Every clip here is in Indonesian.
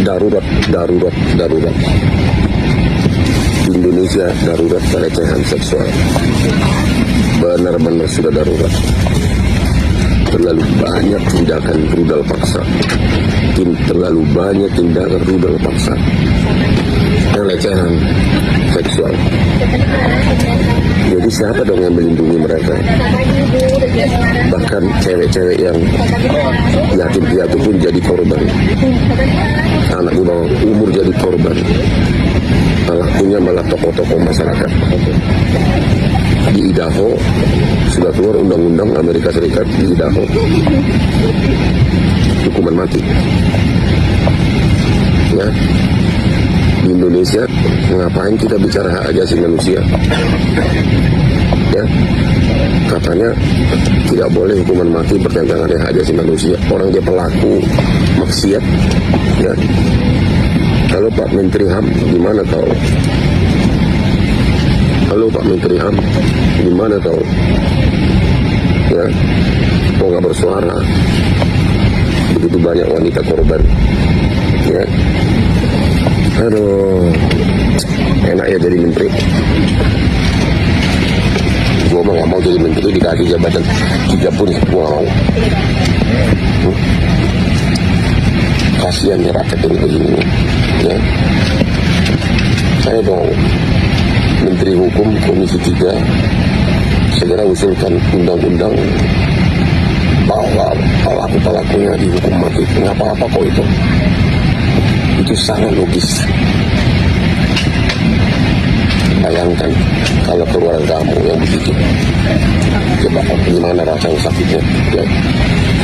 darurat, darurat, darurat. Indonesia darurat pelecehan seksual. Benar-benar sudah darurat. Terlalu banyak tindakan rudal paksa. Terlalu banyak tindakan rudal paksa. Pelecehan seksual. Jadi siapa dong yang melindungi mereka? Bahkan cewek-cewek yang yatim piatu pun jadi korban. Anak di bawah umur jadi korban. Pelakunya malah tokoh-tokoh masyarakat. Di Idaho sudah keluar undang-undang Amerika Serikat di Idaho hukuman mati. Ya, di Indonesia ngapain kita bicara hak asasi manusia? Ya, katanya tidak boleh hukuman mati bertentangan dengan hak asasi manusia. Orang dia pelaku maksiat, ya. Kalau Pak Menteri HAM, gimana kau? Halo Pak Menteri HAM, gimana kau? Ya, kok nggak bersuara? Begitu banyak wanita korban. Ya, aduh, enak ya jadi menteri. Gua mah nggak mau jadi menteri, dikasih jabatan 30 gua mau. Kasihan ya rakyat ini begini. Ya, saya mau Menteri Hukum Komisi 3 segera usulkan undang-undang bahwa pelaku-pelakunya dihukum mati. Nggak apa-apa kok itu. Itu sangat logis. Bayangkan kalau keluarga kamu yang begitu, coba gimana rasanya sakitnya, ya.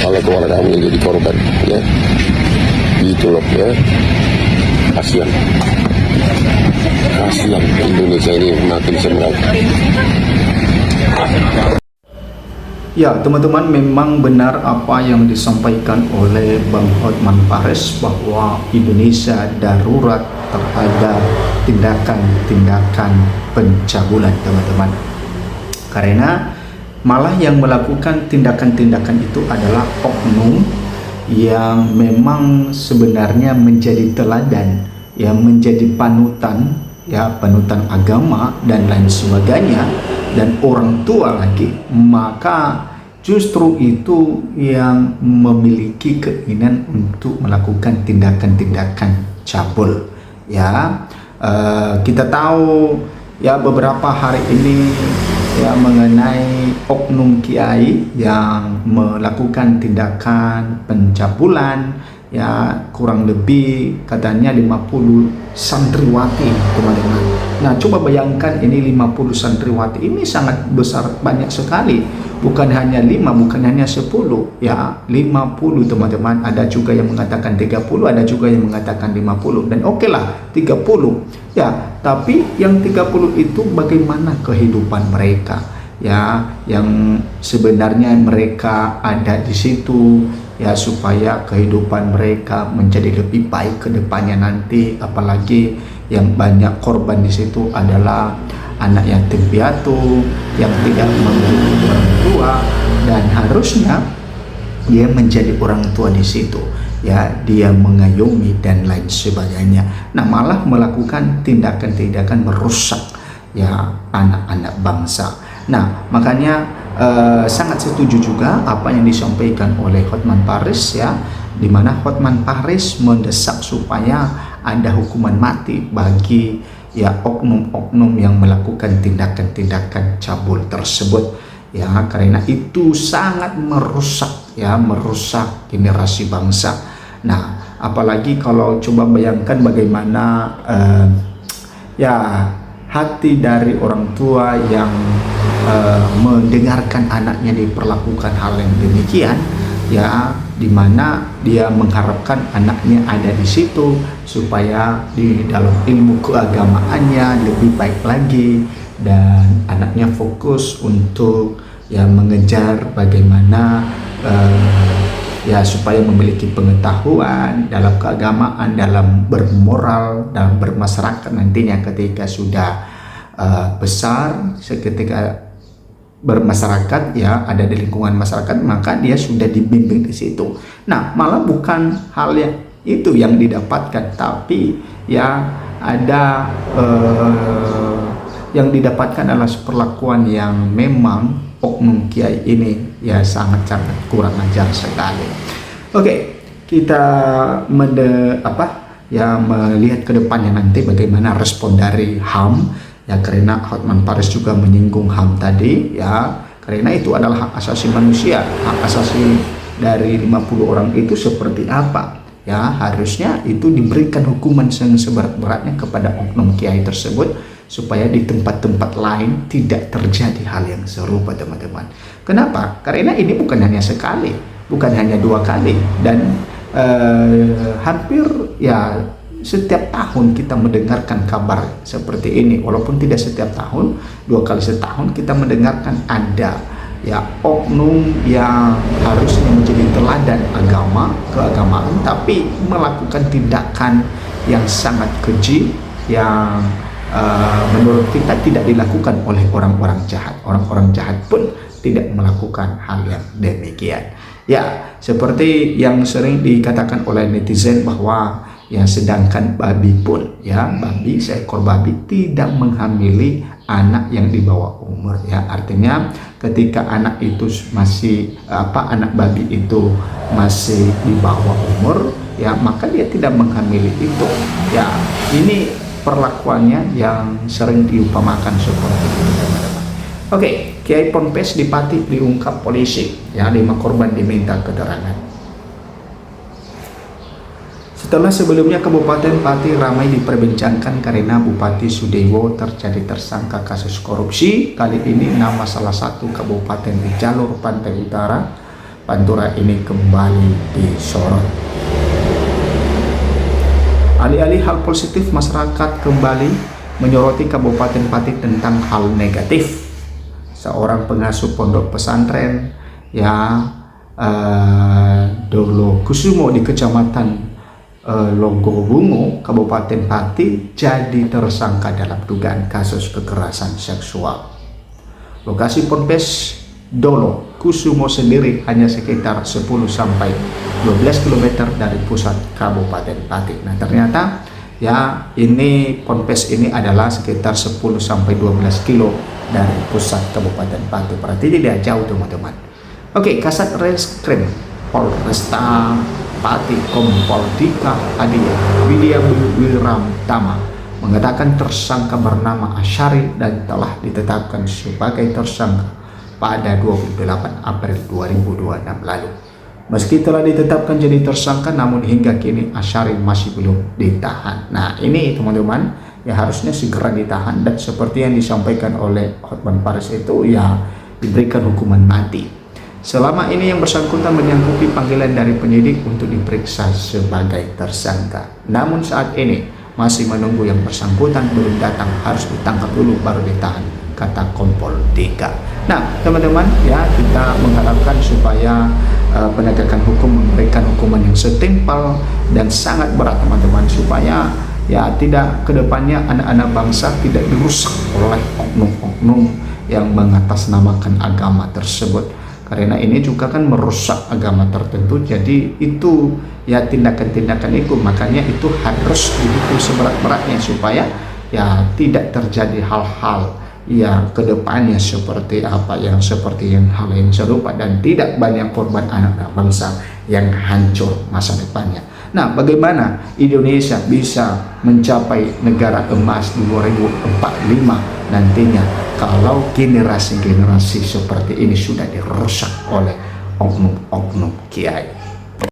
Kalau keluarga kamu yang jadi korban, ya, gitu loh, ya. Kasihan Indonesia ini makin semerawut. Ya teman-teman, memang benar apa yang disampaikan oleh Bang Hotman Paris bahwa Indonesia darurat terhadap tindakan-tindakan pencabulan teman-teman. Karena malah yang melakukan tindakan-tindakan itu adalah oknum yang memang sebenarnya menjadi teladan, yang menjadi panutan, ya, panutan agama dan lain sebagainya, dan orang tua lagi. Maka justru itu yang memiliki keinginan untuk melakukan tindakan-tindakan cabul. Ya, kita tahu ya beberapa hari ini ya mengenai oknum kiai yang melakukan tindakan pencabulan, ya kurang lebih katanya 50 santriwati teman-teman. Nah coba bayangkan ini 50 santriwati ini sangat besar, banyak sekali. Bukan hanya 5, bukan hanya 10, ya 50 teman-teman. Ada juga yang mengatakan 30, ada juga yang mengatakan 50. Dan oke lah 30, ya. Tapi yang 30 itu bagaimana kehidupan mereka, ya, yang sebenarnya mereka ada di situ, ya, supaya kehidupan mereka menjadi lebih baik ke depannya nanti. Apalagi yang banyak korban di situ adalah anak yatim piatu yang tidak memiliki orang tua, dan harusnya dia menjadi orang tua di situ, ya, dia mengayomi dan lain sebagainya. Nah malah melakukan tindakan-tindakan merusak, ya, anak-anak bangsa. Nah makanya sangat setuju juga apa yang disampaikan oleh Hotman Paris, ya, di mana Hotman Paris mendesak supaya ada hukuman mati bagi, ya, oknum-oknum yang melakukan tindakan-tindakan cabul tersebut, ya, karena itu sangat merusak, ya, merusak generasi bangsa. Nah apalagi kalau coba bayangkan bagaimana ya hati dari orang tua yang mendengarkan anaknya diperlakukan hal yang demikian, ya, dimana dia mengharapkan anaknya ada di situ supaya di dalam ilmu keagamaannya lebih baik lagi, dan anaknya fokus untuk, ya, mengejar bagaimana ya supaya memiliki pengetahuan dalam keagamaan, dalam bermoral, dalam bermasyarakat nantinya ketika sudah besar, ketika bermasyarakat, ya, ada di lingkungan masyarakat, maka dia sudah dibimbing di situ. Nah malah bukan hal yang itu yang didapatkan, tapi ya ada yang didapatkan adalah perlakuan yang memang oknum kiai ini ya sangat-sangat kurang ajar sekali. Oke, kita melihat ke depannya nanti bagaimana respon dari HAM ya, karena Hotman Paris juga menyinggung HAM tadi ya, karena itu adalah hak asasi manusia. Hak asasi dari 50 orang itu seperti apa ya, harusnya itu diberikan hukuman yang seberat-beratnya kepada oknum kiai tersebut, supaya di tempat-tempat lain tidak terjadi hal yang serupa, teman-teman. Kenapa? Karena ini bukan hanya sekali, bukan hanya 2 kali, dan hampir ya setiap tahun kita mendengarkan kabar seperti ini. Walaupun tidak setiap tahun, 2 kali setahun kita mendengarkan ada ya oknum yang harusnya menjadi teladan keagamaan, tapi melakukan tindakan yang sangat keji yang menurut kita tidak dilakukan oleh orang-orang jahat. Orang-orang jahat pun tidak melakukan hal yang demikian. Ya, seperti yang sering dikatakan oleh netizen bahwa ya sedangkan babi pun ya, seekor babi tidak menghamili anak yang di bawah umur ya. Artinya ketika anak itu masih anak babi itu masih di bawah umur ya, maka dia tidak menghamili itu. Ya, ini perlakuannya yang sering diupamakan seperti itu, teman-teman. Oke, Kiai Ponpes di Pati diungkap polisi ya, 5 korban diminta keterangan. Setelah sebelumnya Kabupaten Pati ramai diperbincangkan karena Bupati Sudewo terjadi tersangka kasus korupsi, kali ini nama salah satu kabupaten di jalur pantai utara Pantura ini kembali disorot. Alih-alih hal positif, masyarakat kembali menyoroti Kabupaten Pati tentang hal negatif. Seorang pengasuh pondok pesantren ya Dolo Kusumo di Kecamatan Logobungo, Kabupaten Pati jadi tersangka dalam dugaan kasus kekerasan seksual. Lokasi Ponpes Dolo Kusumo sendiri hanya sekitar 10-12 km dari pusat Kabupaten Pati. Nah, ternyata ya ini Ponpes ini adalah sekitar 10-12 kilo dari pusat Kabupaten Pati. Berarti tidak jauh, teman-teman. Oke, Kasat Reskrim Polresta Pati Kompol Dika Hadiah Widya Wiramtama mengatakan tersangka bernama Asyari dan telah ditetapkan sebagai tersangka pada 28 April 2026 lalu. Meski telah ditetapkan jadi tersangka, namun hingga kini Asyari masih belum ditahan. Nah, ini teman-teman ya harusnya segera ditahan, dan seperti yang disampaikan oleh Hotman Paris itu ya diberikan hukuman mati. Selama ini yang bersangkutan menyanggupi panggilan dari penyidik untuk diperiksa sebagai tersangka. Namun saat ini masih menunggu yang bersangkutan belum datang, harus ditangkap dulu baru ditahan, kata Kompol Dika. Nah, teman-teman ya, kita mengharapkan supaya penegakan hukum memberikan hukuman yang setimpal dan sangat berat, teman-teman, supaya ya tidak kedepannya anak-anak bangsa tidak dirusak oleh oknum-oknum yang mengatasnamakan agama tersebut. Karena ini juga kan merusak agama tertentu, jadi itu ya tindakan-tindakan itu, makanya itu harus dihukum seberat-beratnya supaya ya tidak terjadi hal-hal yang kedepannya seperti apa yang hal yang serupa, dan tidak banyak korban anak bangsa yang hancur masa depannya. Nah, bagaimana Indonesia bisa mencapai negara emas 2045 nantinya kalau generasi-generasi seperti ini sudah dirusak oleh oknum-oknum kiai?